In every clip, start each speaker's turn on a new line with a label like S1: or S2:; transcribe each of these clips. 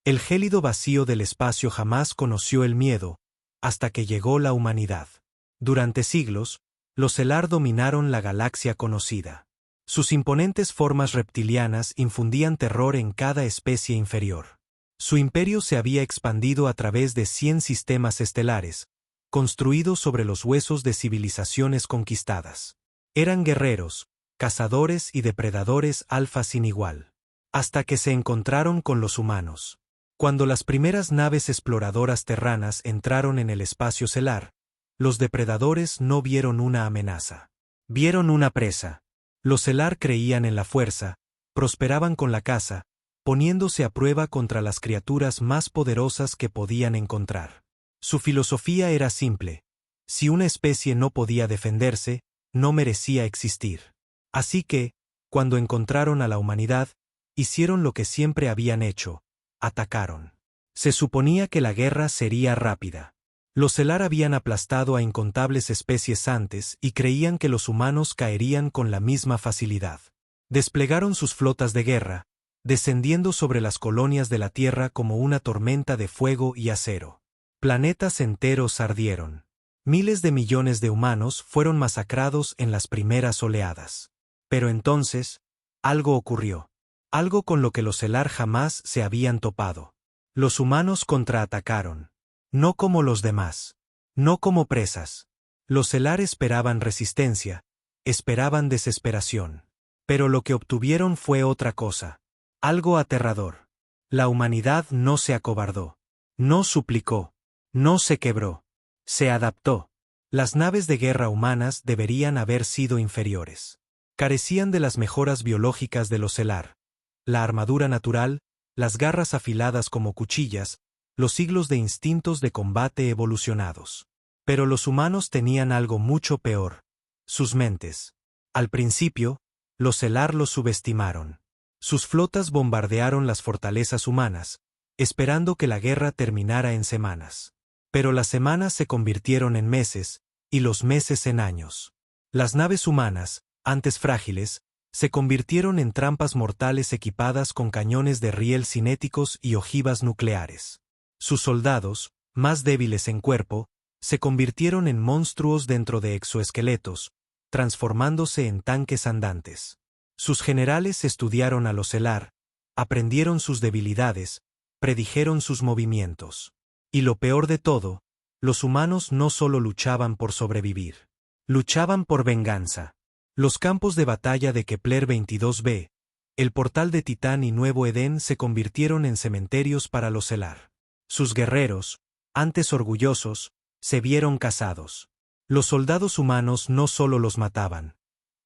S1: El gélido vacío del espacio jamás conoció el miedo, hasta que llegó la humanidad. Durante siglos, los Elar dominaron la galaxia conocida. Sus imponentes formas reptilianas infundían terror en cada especie inferior. Su imperio se había expandido a través de 100 sistemas estelares, construidos sobre los huesos de civilizaciones conquistadas. Eran guerreros, cazadores y depredadores alfa sin igual. Hasta que se encontraron con los humanos. Cuando las primeras naves exploradoras terranas entraron en el espacio estelar, los depredadores no vieron una amenaza. Vieron una presa. Los Elar creían en la fuerza, prosperaban con la caza, poniéndose a prueba contra las criaturas más poderosas que podían encontrar. Su filosofía era simple: si una especie no podía defenderse, no merecía existir. Así que, cuando encontraron a la humanidad, hicieron lo que siempre habían hecho: atacaron. Se suponía que la guerra sería rápida. Los Elar habían aplastado a incontables especies antes y creían que los humanos caerían con la misma facilidad. Desplegaron sus flotas de guerra, descendiendo sobre las colonias de la Tierra como una tormenta de fuego y acero. Planetas enteros ardieron. Miles de millones de humanos fueron masacrados en las primeras oleadas. Pero entonces, algo ocurrió. Algo con lo que los Elar jamás se habían topado. Los humanos contraatacaron. No como los demás. No como presas. Los Elar esperaban resistencia, esperaban desesperación. Pero lo que obtuvieron fue otra cosa. Algo aterrador. La humanidad no se acobardó. No suplicó. No se quebró. Se adaptó. Las naves de guerra humanas deberían haber sido inferiores. Carecían de las mejoras biológicas de los Elar. La armadura natural, las garras afiladas como cuchillas, los siglos de instintos de combate evolucionados. Pero los humanos tenían algo mucho peor: sus mentes. Al principio, los Elar los subestimaron. Sus flotas bombardearon las fortalezas humanas, esperando que la guerra terminara en semanas. Pero las semanas se convirtieron en meses, y los meses en años. Las naves humanas, antes frágiles, se convirtieron en trampas mortales equipadas con cañones de riel cinéticos y ojivas nucleares. Sus soldados, más débiles en cuerpo, se convirtieron en monstruos dentro de exoesqueletos, transformándose en tanques andantes. Sus generales estudiaron a los Elar, aprendieron sus debilidades, predijeron sus movimientos. Y lo peor de todo, los humanos no solo luchaban por sobrevivir. Luchaban por venganza. Los campos de batalla de Kepler 22b, el portal de Titán y Nuevo Edén se convirtieron en cementerios para los Elar. Sus guerreros, antes orgullosos, se vieron casados. Los soldados humanos no solo los mataban.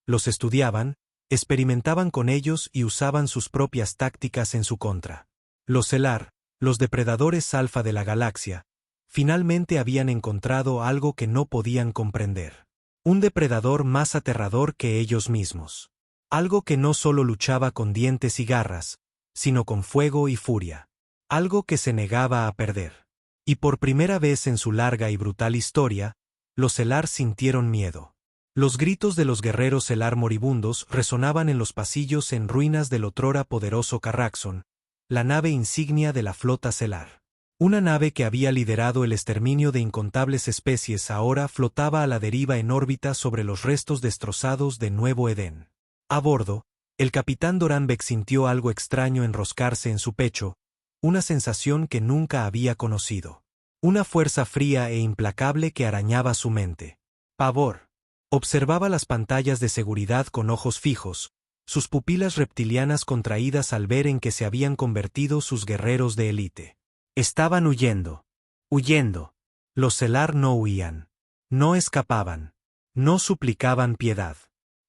S1: Los estudiaban, experimentaban con ellos y usaban sus propias tácticas en su contra. Los Elar, los depredadores alfa de la galaxia, finalmente habían encontrado algo que no podían comprender. Un depredador más aterrador que ellos mismos. Algo que no solo luchaba con dientes y garras, sino con fuego y furia. Algo que se negaba a perder. Y por primera vez en su larga y brutal historia, los Elar sintieron miedo. Los gritos de los guerreros Elar moribundos resonaban en los pasillos en ruinas del otrora poderoso Carraxon, la nave insignia de la flota Elar. Una nave que había liderado el exterminio de incontables especies ahora flotaba a la deriva en órbita sobre los restos destrozados de Nuevo Edén. A bordo, el capitán Doranbeck sintió algo extraño enroscarse en su pecho, una sensación que nunca había conocido. Una fuerza fría e implacable que arañaba su mente. Pavor. Observaba las pantallas de seguridad con ojos fijos, sus pupilas reptilianas contraídas al ver en que se habían convertido sus guerreros de élite. Estaban huyendo. Huyendo. Los Elar no huían. No escapaban. No suplicaban piedad.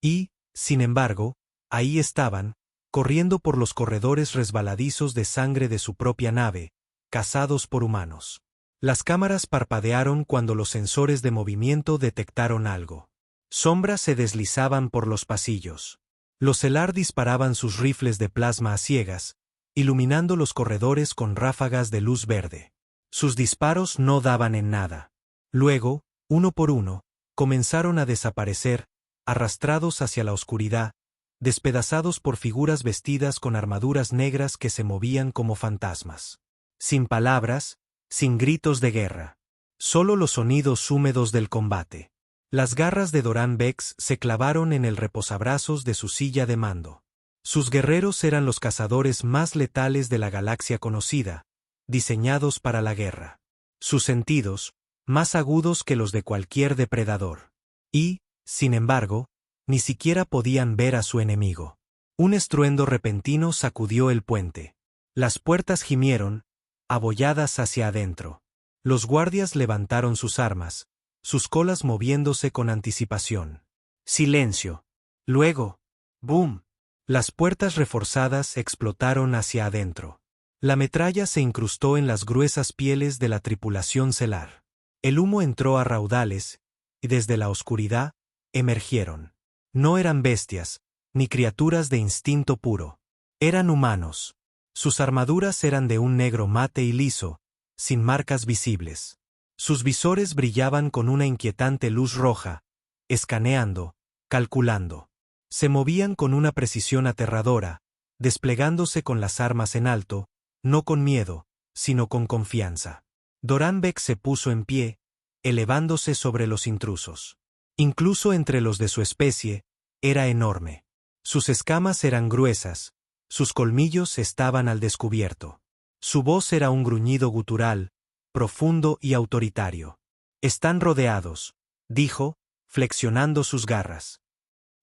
S1: Y, sin embargo, ahí estaban, corriendo por los corredores resbaladizos de sangre de su propia nave, cazados por humanos. Las cámaras parpadearon cuando los sensores de movimiento detectaron algo. Sombras se deslizaban por los pasillos. Los Elar disparaban sus rifles de plasma a ciegas, iluminando los corredores con ráfagas de luz verde. Sus disparos no daban en nada. Luego, uno por uno, comenzaron a desaparecer, arrastrados hacia la oscuridad, despedazados por figuras vestidas con armaduras negras que se movían como fantasmas. Sin palabras, sin gritos de guerra. Solo los sonidos húmedos del combate. Las garras de Doran Vex se clavaron en el reposabrazos de su silla de mando. Sus guerreros eran los cazadores más letales de la galaxia conocida, diseñados para la guerra. Sus sentidos, más agudos que los de cualquier depredador. Y, sin embargo, ni siquiera podían ver a su enemigo. Un estruendo repentino sacudió el puente. Las puertas gimieron, abolladas hacia adentro. Los guardias levantaron sus armas, sus colas moviéndose con anticipación. Silencio. Luego, ¡boom! Las puertas reforzadas explotaron hacia adentro. La metralla se incrustó en las gruesas pieles de la tripulación celar. El humo entró a raudales, y desde la oscuridad, emergieron. No eran bestias, ni criaturas de instinto puro. Eran humanos. Sus armaduras eran de un negro mate y liso, sin marcas visibles. Sus visores brillaban con una inquietante luz roja, escaneando, calculando. Se movían con una precisión aterradora, desplegándose con las armas en alto, no con miedo, sino con confianza. Doran Vex se puso en pie, elevándose sobre los intrusos. Incluso entre los de su especie, era enorme. Sus escamas eran gruesas, sus colmillos estaban al descubierto. Su voz era un gruñido gutural, profundo y autoritario. «Están rodeados», dijo, flexionando sus garras.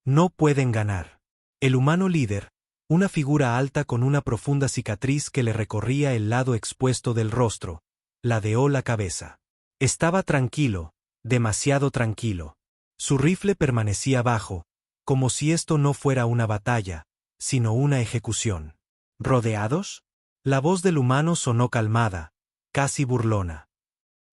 S1: «No pueden ganar». El humano líder, una figura alta con una profunda cicatriz que le recorría el lado expuesto del rostro, ladeó la cabeza. Estaba tranquilo, demasiado tranquilo. Su rifle permanecía bajo, como si esto no fuera una batalla, sino una ejecución. ¿Rodeados? La voz del humano sonó calmada, casi burlona.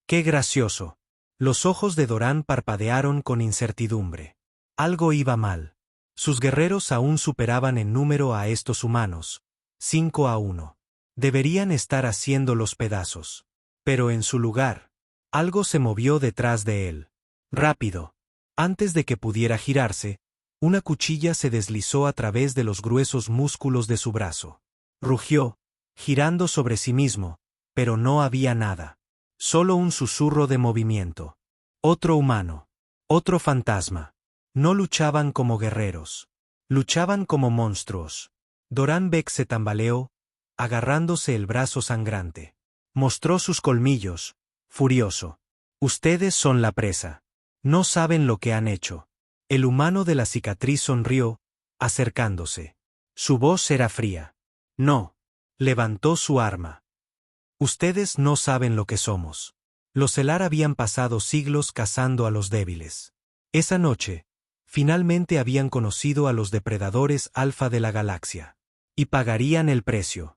S1: ¡Qué gracioso! Los ojos de Doran parpadearon con incertidumbre. Algo iba mal. Sus guerreros aún superaban en número a estos humanos, 5-1. Deberían estar haciendo los pedazos. Pero en su lugar, algo se movió detrás de él. Rápido. Antes de que pudiera girarse, una cuchilla se deslizó a través de los gruesos músculos de su brazo. Rugió, girando sobre sí mismo, pero no había nada. Solo un susurro de movimiento. Otro humano. Otro fantasma. No luchaban como guerreros. Luchaban como monstruos. Doran Vex se tambaleó, agarrándose el brazo sangrante. Mostró sus colmillos, furioso. «Ustedes son la presa. No saben lo que han hecho». El humano de la cicatriz sonrió, acercándose. Su voz era fría. «No». Levantó su arma. «Ustedes no saben lo que somos». Los Elar habían pasado siglos cazando a los débiles. Esa noche, finalmente habían conocido a los depredadores alfa de la galaxia. Y pagarían el precio.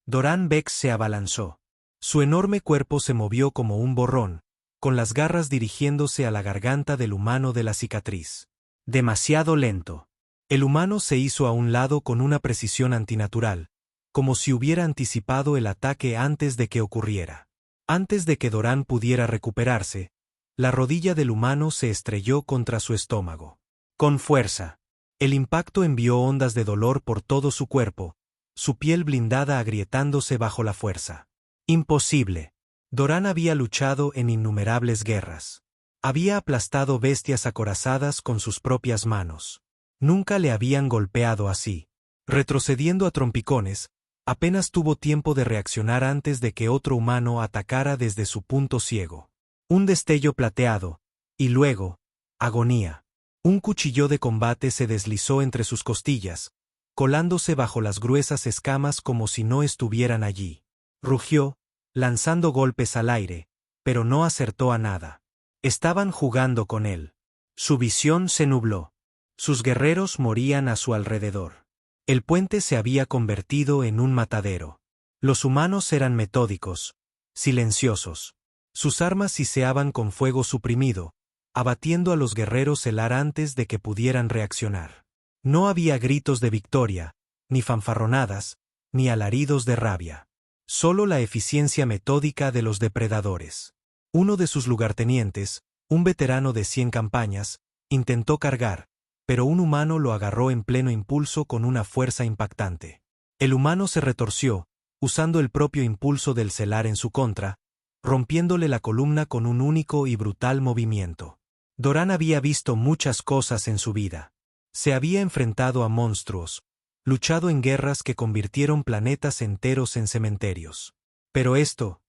S1: Doran Vex se abalanzó. Su enorme cuerpo se movió como un borrón, con las garras dirigiéndose a la garganta del humano de la cicatriz. Demasiado lento. El humano se hizo a un lado con una precisión antinatural, como si hubiera anticipado el ataque antes de que ocurriera. Antes de que Doran pudiera recuperarse, la rodilla del humano se estrelló contra su estómago. Con fuerza. El impacto envió ondas de dolor por todo su cuerpo, su piel blindada agrietándose bajo la fuerza. Imposible. Doran había luchado en innumerables guerras. Había aplastado bestias acorazadas con sus propias manos. Nunca le habían golpeado así. Retrocediendo a trompicones, apenas tuvo tiempo de reaccionar antes de que otro humano atacara desde su punto ciego. Un destello plateado, y luego, agonía. Un cuchillo de combate se deslizó entre sus costillas, colándose bajo las gruesas escamas como si no estuvieran allí. Rugió, lanzando golpes al aire, pero no acertó a nada. Estaban jugando con él. Su visión se nubló. Sus guerreros morían a su alrededor. El puente se había convertido en un matadero. Los humanos eran metódicos, silenciosos. Sus armas siseaban con fuego suprimido, abatiendo a los guerreros Elar antes de que pudieran reaccionar. No había gritos de victoria, ni fanfarronadas, ni alaridos de rabia. Solo la eficiencia metódica de los depredadores. Uno de sus lugartenientes, un veterano de 100 campañas, intentó cargar, pero un humano lo agarró en pleno impulso con una fuerza impactante. El humano se retorció, usando el propio impulso del celar en su contra, rompiéndole la columna con un único y brutal movimiento. Doran había visto muchas cosas en su vida. Se había enfrentado a monstruos, luchado en guerras que convirtieron planetas enteros en cementerios. Pero esto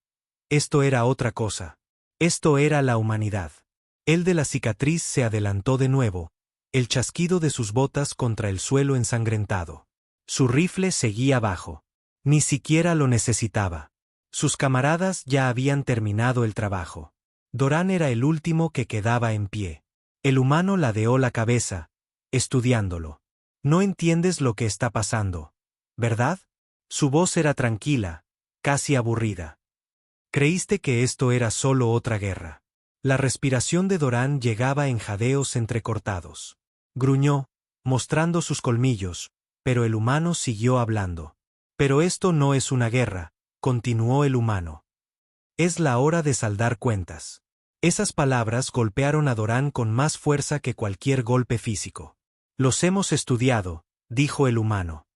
S1: era otra cosa. Esto era la humanidad. El de la cicatriz se adelantó de nuevo, el chasquido de sus botas contra el suelo ensangrentado. Su rifle seguía abajo. Ni siquiera lo necesitaba. Sus camaradas ya habían terminado el trabajo. Doran era el último que quedaba en pie. El humano ladeó la cabeza, estudiándolo. No entiendes lo que está pasando, ¿verdad? Su voz era tranquila, casi aburrida. Creíste que esto era solo otra guerra. La respiración de Doran llegaba en jadeos entrecortados. Gruñó, mostrando sus colmillos, pero el humano siguió hablando. Pero esto no es una guerra, continuó el humano. Es la hora de saldar cuentas. Esas palabras golpearon a Doran con más fuerza que cualquier golpe físico. Los hemos estudiado, dijo el humano.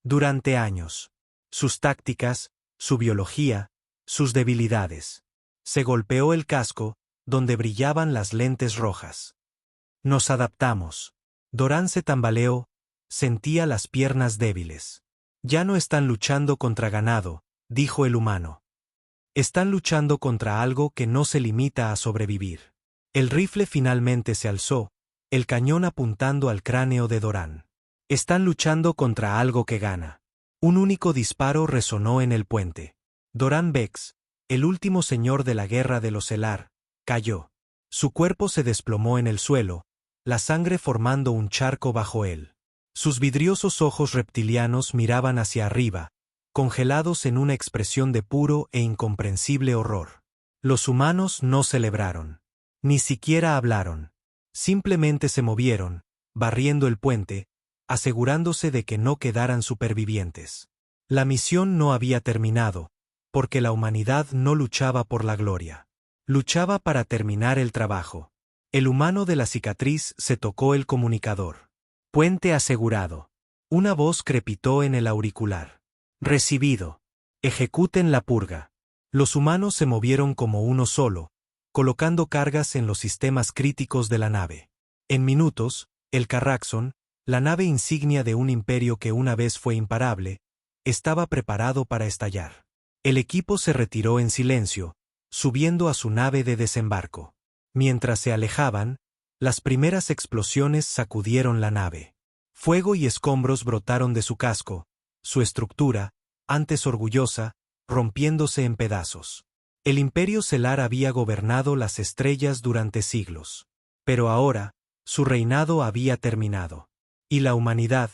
S1: Durante años. Sus tácticas, su biología, sus debilidades. Se golpeó el casco, donde brillaban las lentes rojas. Nos adaptamos. Doran se tambaleó, sentía las piernas débiles. Ya no están luchando contra ganado, dijo el humano. Están luchando contra algo que no se limita a sobrevivir. El rifle finalmente se alzó, el cañón apuntando al cráneo de Doran. Están luchando contra algo que gana. Un único disparo resonó en el puente. Doran Vex, el último señor de la guerra de los Selar, cayó. Su cuerpo se desplomó en el suelo, la sangre formando un charco bajo él. Sus vidriosos ojos reptilianos miraban hacia arriba, congelados en una expresión de puro e incomprensible horror. Los humanos no celebraron. Ni siquiera hablaron. Simplemente se movieron, barriendo el puente, asegurándose de que no quedaran supervivientes. La misión no había terminado, porque la humanidad no luchaba por la gloria. Luchaba para terminar el trabajo. El humano de la cicatriz se tocó el comunicador. Puente asegurado. Una voz crepitó en el auricular. Recibido. Ejecuten la purga. Los humanos se movieron como uno solo, colocando cargas en los sistemas críticos de la nave. En minutos, el Carraxon, la nave insignia de un imperio que una vez fue imparable, estaba preparado para estallar. El equipo se retiró en silencio, subiendo a su nave de desembarco. Mientras se alejaban, las primeras explosiones sacudieron la nave. Fuego y escombros brotaron de su casco, su estructura, antes orgullosa, rompiéndose en pedazos. El imperio Selar había gobernado las estrellas durante siglos. Pero ahora, su reinado había terminado. Y la humanidad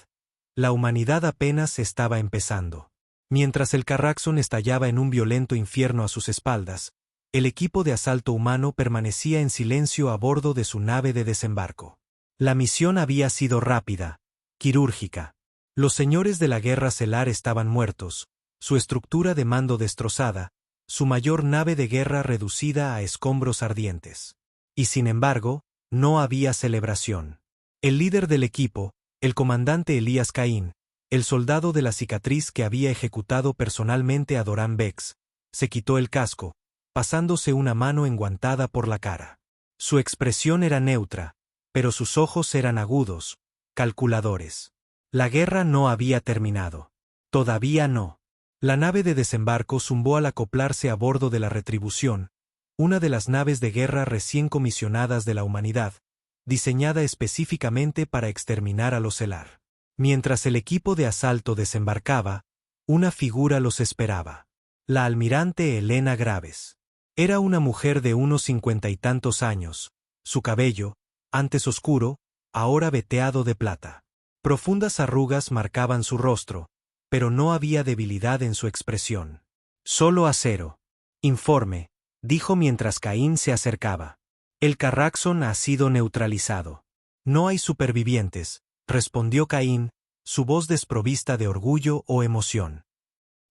S1: apenas estaba empezando. Mientras el Carraxon estallaba en un violento infierno a sus espaldas, el equipo de asalto humano permanecía en silencio a bordo de su nave de desembarco. La misión había sido rápida, quirúrgica. Los señores de la guerra Selar estaban muertos, su estructura de mando destrozada, su mayor nave de guerra reducida a escombros ardientes. Y sin embargo, no había celebración. El líder del equipo, el comandante Elías Caín, el soldado de la cicatriz que había ejecutado personalmente a Doran Vex, se quitó el casco, pasándose una mano enguantada por la cara. Su expresión era neutra, pero sus ojos eran agudos, calculadores. La guerra no había terminado. Todavía no. La nave de desembarco zumbó al acoplarse a bordo de la Retribución, una de las naves de guerra recién comisionadas de la humanidad, diseñada específicamente para exterminar a los Selar. Mientras el equipo de asalto desembarcaba, una figura los esperaba. La almirante Helena Graves. Era una mujer de unos 50 y tantos años, su cabello, antes oscuro, ahora veteado de plata. Profundas arrugas marcaban su rostro, pero no había debilidad en su expresión. Solo acero. Informe, dijo mientras Caín se acercaba. El Carraxon ha sido neutralizado. No hay supervivientes, respondió Caín, su voz desprovista de orgullo o emoción.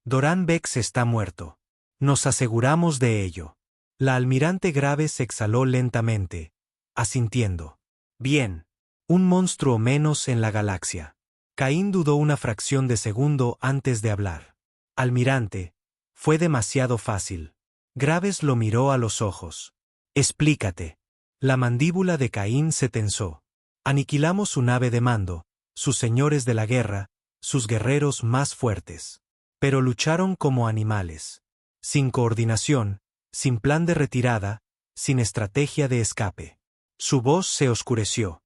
S1: Doran Vex está muerto. Nos aseguramos de ello. La almirante Graves exhaló lentamente, asintiendo. Bien. Un monstruo menos en la galaxia. Caín dudó una fracción de segundo antes de hablar. Almirante, fue demasiado fácil. Graves lo miró a los ojos. Explícate. La mandíbula de Caín se tensó. Aniquilamos su nave de mando, sus señores de la guerra, sus guerreros más fuertes. Pero lucharon como animales. Sin coordinación, sin plan de retirada, sin estrategia de escape. Su voz se oscureció.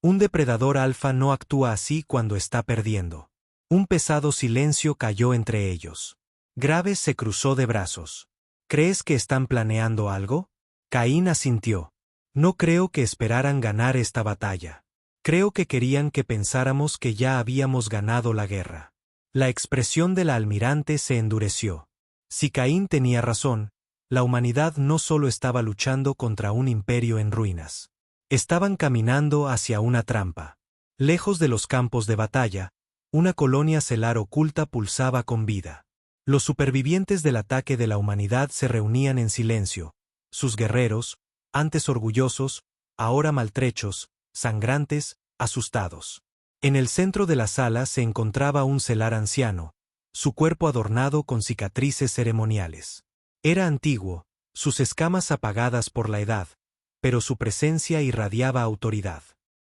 S1: Un depredador alfa no actúa así cuando está perdiendo. Un pesado silencio cayó entre ellos. Graves se cruzó de brazos. ¿Crees que están planeando algo? Caín asintió. No creo que esperaran ganar esta batalla. Creo que querían que pensáramos que ya habíamos ganado la guerra. La expresión del almirante se endureció. Si Caín tenía razón, la humanidad no solo estaba luchando contra un imperio en ruinas. Estaban caminando hacia una trampa. Lejos de los campos de batalla, una colonia celar oculta pulsaba con vida. Los supervivientes del ataque de la humanidad se reunían en silencio. Sus guerreros, antes orgullosos, ahora maltrechos, sangrantes, asustados. En el centro de la sala se encontraba un celar anciano, su cuerpo adornado con cicatrices ceremoniales. Era antiguo, sus escamas apagadas por la edad, pero su presencia irradiaba autoridad.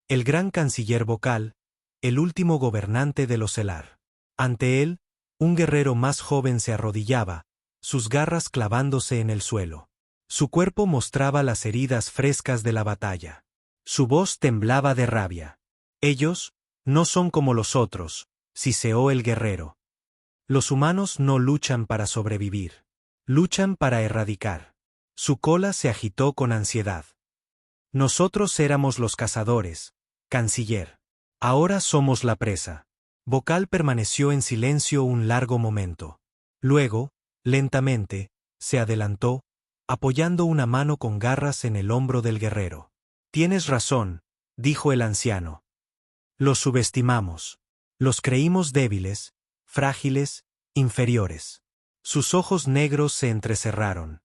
S1: El gran canciller vocal, el último gobernante de los celar. Ante él, un guerrero más joven se arrodillaba, sus garras clavándose en el suelo. Su cuerpo mostraba las heridas frescas de la batalla. Su voz temblaba de rabia. Ellos no son como los otros, siseó el guerrero. Los humanos no luchan para sobrevivir. Luchan para erradicar. Su cola se agitó con ansiedad. Nosotros éramos los cazadores, canciller. Ahora somos la presa. Vocal permaneció en silencio un largo momento. Luego, lentamente, se adelantó, apoyando una mano con garras en el hombro del guerrero. Tienes razón, dijo el anciano. Los subestimamos. Los creímos débiles, frágiles, inferiores. Sus ojos negros se entrecerraron.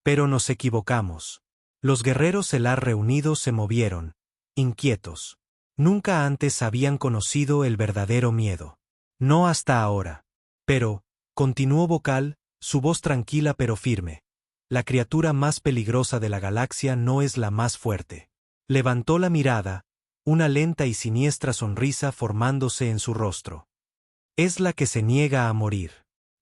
S1: Pero nos equivocamos. Los guerreros celar reunidos se movieron, inquietos. Nunca antes habían conocido el verdadero miedo. No hasta ahora. Pero, continuó Vocal, su voz tranquila pero firme. La criatura más peligrosa de la galaxia no es la más fuerte. Levantó la mirada, una lenta y siniestra sonrisa formándose en su rostro. Es la que se niega a morir.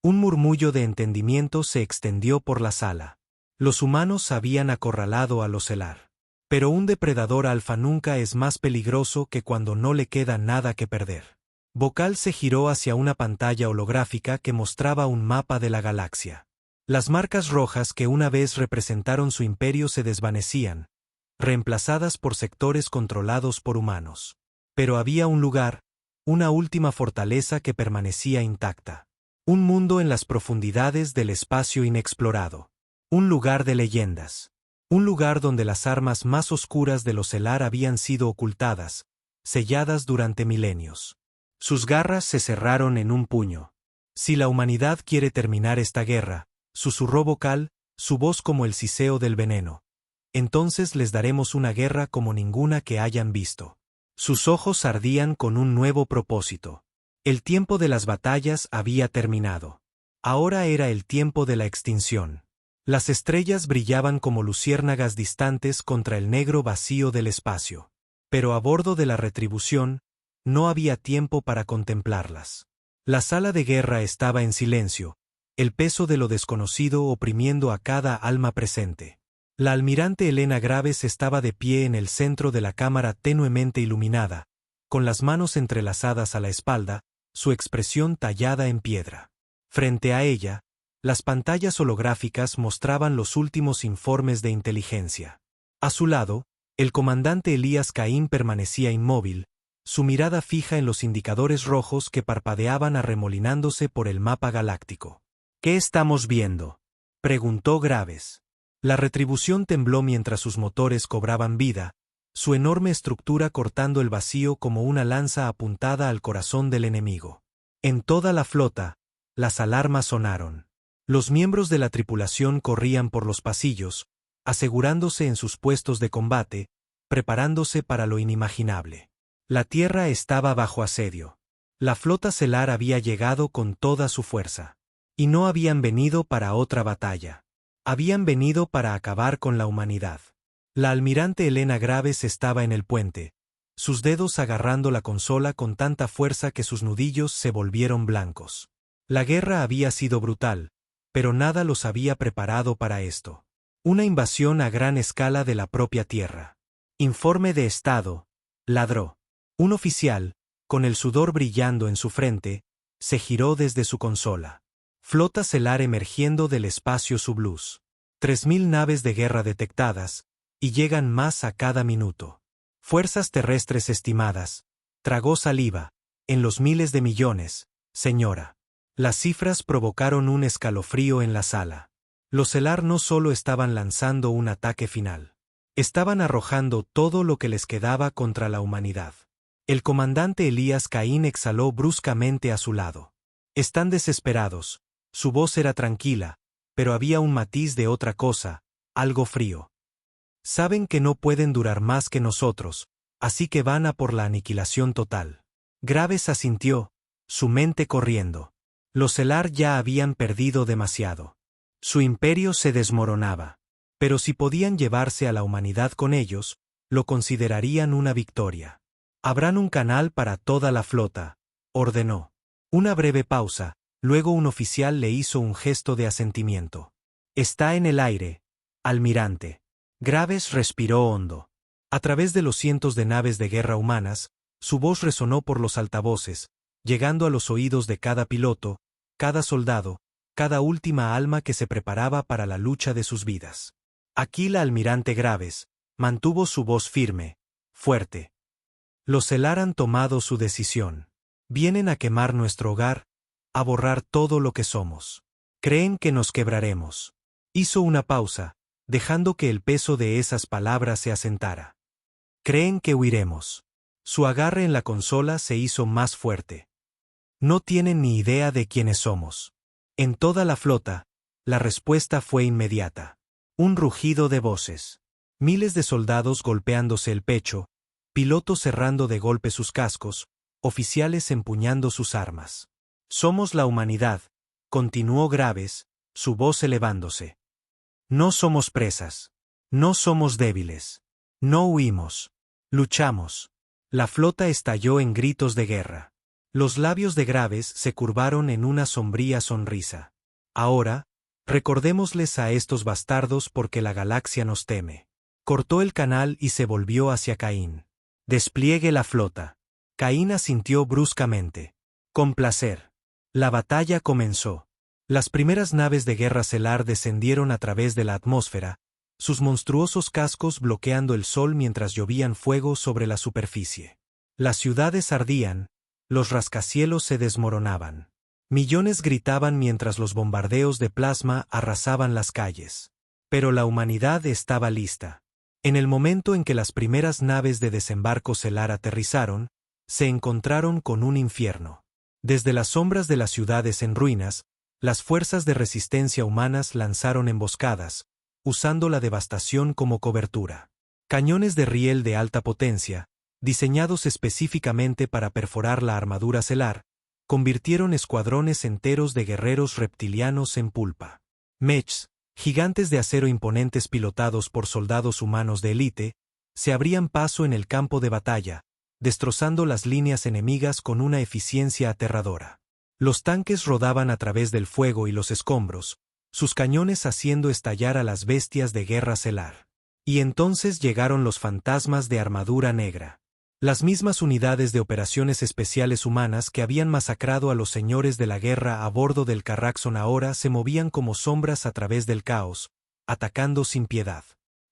S1: Un murmullo de entendimiento se extendió por la sala. Los humanos habían acorralado a los celar. Pero un depredador alfa nunca es más peligroso que cuando no le queda nada que perder. Vocal se giró hacia una pantalla holográfica que mostraba un mapa de la galaxia. Las marcas rojas que una vez representaron su imperio se desvanecían, reemplazadas por sectores controlados por humanos. Pero había un lugar, una última fortaleza que permanecía intacta. Un mundo en las profundidades del espacio inexplorado. Un lugar de leyendas. Un lugar donde las armas más oscuras de los celar habían sido ocultadas, selladas durante milenios. Sus garras se cerraron en un puño. Si la humanidad quiere terminar esta guerra, susurró Vocal, su voz como el siseo del veneno. Entonces les daremos una guerra como ninguna que hayan visto. Sus ojos ardían con un nuevo propósito. El tiempo de las batallas había terminado. Ahora era el tiempo de la extinción. Las estrellas brillaban como luciérnagas distantes contra el negro vacío del espacio. Pero a bordo de la Retribución, no había tiempo para contemplarlas. La sala de guerra estaba en silencio, el peso de lo desconocido oprimiendo a cada alma presente. La almirante Helena Graves estaba de pie en el centro de la cámara tenuemente iluminada, con las manos entrelazadas a la espalda, su expresión tallada en piedra. Frente a ella, las pantallas holográficas mostraban los últimos informes de inteligencia. A su lado, el comandante Elías Caín permanecía inmóvil, su mirada fija en los indicadores rojos que parpadeaban arremolinándose por el mapa galáctico. ¿Qué estamos viendo?, preguntó Graves. La Retribución tembló mientras sus motores cobraban vida, su enorme estructura cortando el vacío como una lanza apuntada al corazón del enemigo. En toda la flota, las alarmas sonaron. Los miembros de la tripulación corrían por los pasillos, asegurándose en sus puestos de combate, preparándose para lo inimaginable. La Tierra estaba bajo asedio. La flota Selar había llegado con toda su fuerza. Y no habían venido para otra batalla. Habían venido para acabar con la humanidad. La almirante Helena Graves estaba en el puente, sus dedos agarrando la consola con tanta fuerza que sus nudillos se volvieron blancos. La guerra había sido brutal, pero nada los había preparado para esto. Una invasión a gran escala de la propia tierra. Informe de Estado, ladró. Un oficial, con el sudor brillando en su frente, se giró desde su consola. Flota Selar emergiendo del espacio subluz. 3000 naves de guerra detectadas, y llegan más a cada minuto. Fuerzas terrestres estimadas. Tragó saliva. En los miles de millones, señora. Las cifras provocaron un escalofrío en la sala. Los Selar no solo estaban lanzando un ataque final. Estaban arrojando todo lo que les quedaba contra la humanidad. El comandante Elías Caín exhaló bruscamente a su lado. Están desesperados. Su voz era tranquila, pero había un matiz de otra cosa, algo frío. Saben que no pueden durar más que nosotros, así que van a por la aniquilación total. Graves asintió, su mente corriendo. Los Selar ya habían perdido demasiado. Su imperio se desmoronaba. Pero si podían llevarse a la humanidad con ellos, lo considerarían una victoria. Abran un canal para toda la flota, ordenó. Una breve pausa, luego un oficial le hizo un gesto de asentimiento. Está en el aire, almirante. Graves respiró hondo. A través de los cientos de naves de guerra humanas, su voz resonó por los altavoces, llegando a los oídos de cada piloto, cada soldado, cada última alma que se preparaba para la lucha de sus vidas. Aquí la almirante Graves mantuvo su voz firme, fuerte. Los Selar han tomado su decisión. Vienen a quemar nuestro hogar, a borrar todo lo que somos. Creen que nos quebraremos. Hizo una pausa, dejando que el peso de esas palabras se asentara. Creen que huiremos. Su agarre en la consola se hizo más fuerte. No tienen ni idea de quiénes somos. En toda la flota, la respuesta fue inmediata. Un rugido de voces. Miles de soldados golpeándose el pecho, pilotos cerrando de golpe sus cascos, oficiales empuñando sus armas. Somos la humanidad, continuó Graves, su voz elevándose. No somos presas. No somos débiles. No huimos. Luchamos. La flota estalló en gritos de guerra. Los labios de Graves se curvaron en una sombría sonrisa. Ahora, recordémosles a estos bastardos porque la galaxia nos teme. Cortó el canal y se volvió hacia Caín. Despliegue la flota. Caín asintió bruscamente. Con placer. La batalla comenzó. Las primeras naves de guerra Selar descendieron a través de la atmósfera, sus monstruosos cascos bloqueando el sol mientras llovían fuego sobre la superficie. Las ciudades ardían, los rascacielos se desmoronaban. Millones gritaban mientras los bombardeos de plasma arrasaban las calles. Pero la humanidad estaba lista. En el momento en que las primeras naves de desembarco Selar aterrizaron, se encontraron con un infierno. Desde las sombras de las ciudades en ruinas, las fuerzas de resistencia humanas lanzaron emboscadas, usando la devastación como cobertura. Cañones de riel de alta potencia, diseñados específicamente para perforar la armadura Selar, convirtieron escuadrones enteros de guerreros reptilianos en pulpa. Mechs, gigantes de acero imponentes pilotados por soldados humanos de élite, se abrían paso en el campo de batalla, destrozando las líneas enemigas con una eficiencia aterradora. Los tanques rodaban a través del fuego y los escombros, sus cañones haciendo estallar a las bestias de guerra Selar. Y entonces llegaron los fantasmas de armadura negra. Las mismas unidades de operaciones especiales humanas que habían masacrado a los señores de la guerra a bordo del Carraxon ahora se movían como sombras a través del caos, atacando sin piedad.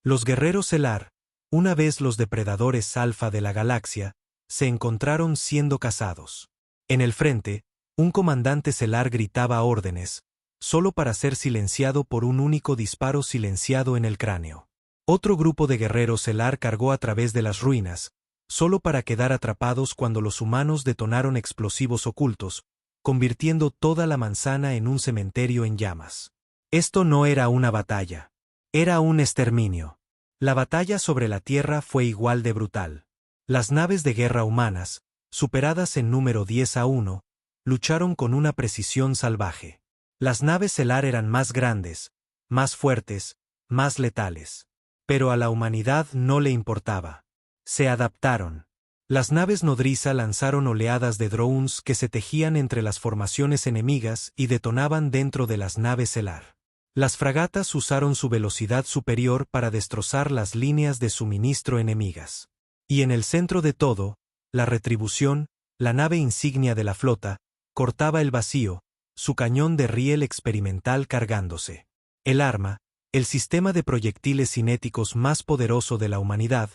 S1: Los guerreros Selar, una vez los depredadores alfa de la galaxia, se encontraron siendo cazados. En el frente, un comandante Selar gritaba órdenes, solo para ser silenciado por un único disparo silenciado en el cráneo. Otro grupo de guerreros Selar cargó a través de las ruinas, solo para quedar atrapados cuando los humanos detonaron explosivos ocultos, convirtiendo toda la manzana en un cementerio en llamas. Esto no era una batalla. Era un exterminio. La batalla sobre la Tierra fue igual de brutal. Las naves de guerra humanas, superadas en número 10-1, lucharon con una precisión salvaje. Las naves Stellar eran más grandes, más fuertes, más letales. Pero a la humanidad no le importaba. Se adaptaron. Las naves nodriza lanzaron oleadas de drones que se tejían entre las formaciones enemigas y detonaban dentro de las naves Stellar. Las fragatas usaron su velocidad superior para destrozar las líneas de suministro enemigas. Y en el centro de todo, la Retribución, la nave insignia de la flota, cortaba el vacío, su cañón de riel experimental cargándose. El arma, el sistema de proyectiles cinéticos más poderoso de la humanidad,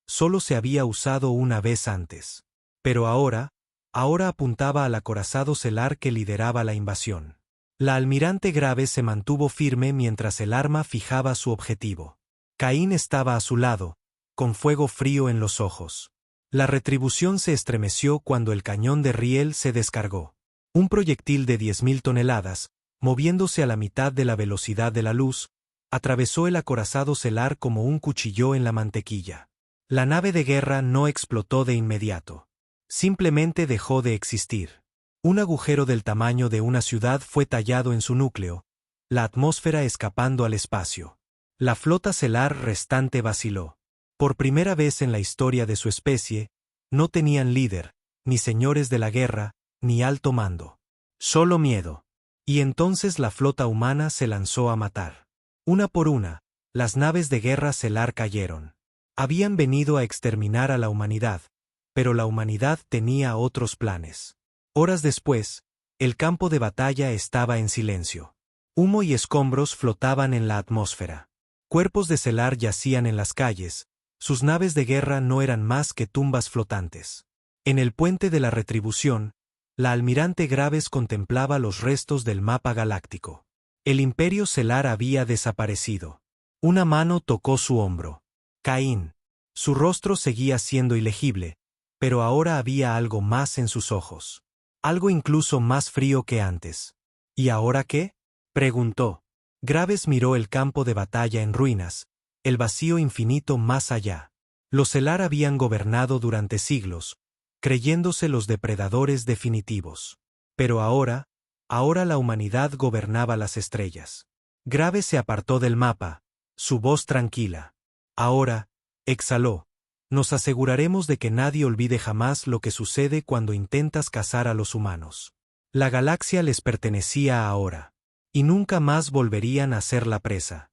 S1: solo se había usado una vez antes. Pero ahora apuntaba al acorazado Stellar que lideraba la invasión. La almirante Graves se mantuvo firme mientras el arma fijaba su objetivo. Caín estaba a su lado, con fuego frío en los ojos. La Retribución se estremeció cuando el cañón de riel se descargó. Un proyectil de 10.000 toneladas, moviéndose a la mitad de la velocidad de la luz, atravesó el acorazado Stellar como un cuchillo en la mantequilla. La nave de guerra no explotó de inmediato. Simplemente dejó de existir. Un agujero del tamaño de una ciudad fue tallado en su núcleo, la atmósfera escapando al espacio. La flota Stellar restante vaciló. Por primera vez en la historia de su especie, no tenían líder, ni señores de la guerra, ni alto mando. Solo miedo. Y entonces la flota humana se lanzó a matar. Una por una, las naves de guerra Stellar cayeron. Habían venido a exterminar a la humanidad, pero la humanidad tenía otros planes. Horas después, el campo de batalla estaba en silencio. Humo y escombros flotaban en la atmósfera. Cuerpos de Stellar yacían en las calles, sus naves de guerra no eran más que tumbas flotantes. En el puente de la Retribución, la almirante Graves contemplaba los restos del mapa galáctico. El imperio Stellar había desaparecido. Una mano tocó su hombro. Caín. Su rostro seguía siendo ilegible, pero ahora había algo más en sus ojos. Algo incluso más frío que antes. ¿Y ahora qué?, preguntó. Graves miró el campo de batalla en ruinas, el vacío infinito más allá. Los Stellar habían gobernado durante siglos, creyéndose los depredadores definitivos. Pero ahora la humanidad gobernaba las estrellas. Graves se apartó del mapa, su voz tranquila. Ahora, exhaló, nos aseguraremos de que nadie olvide jamás lo que sucede cuando intentas cazar a los humanos. La galaxia les pertenecía ahora. Y nunca más volverían a ser la presa.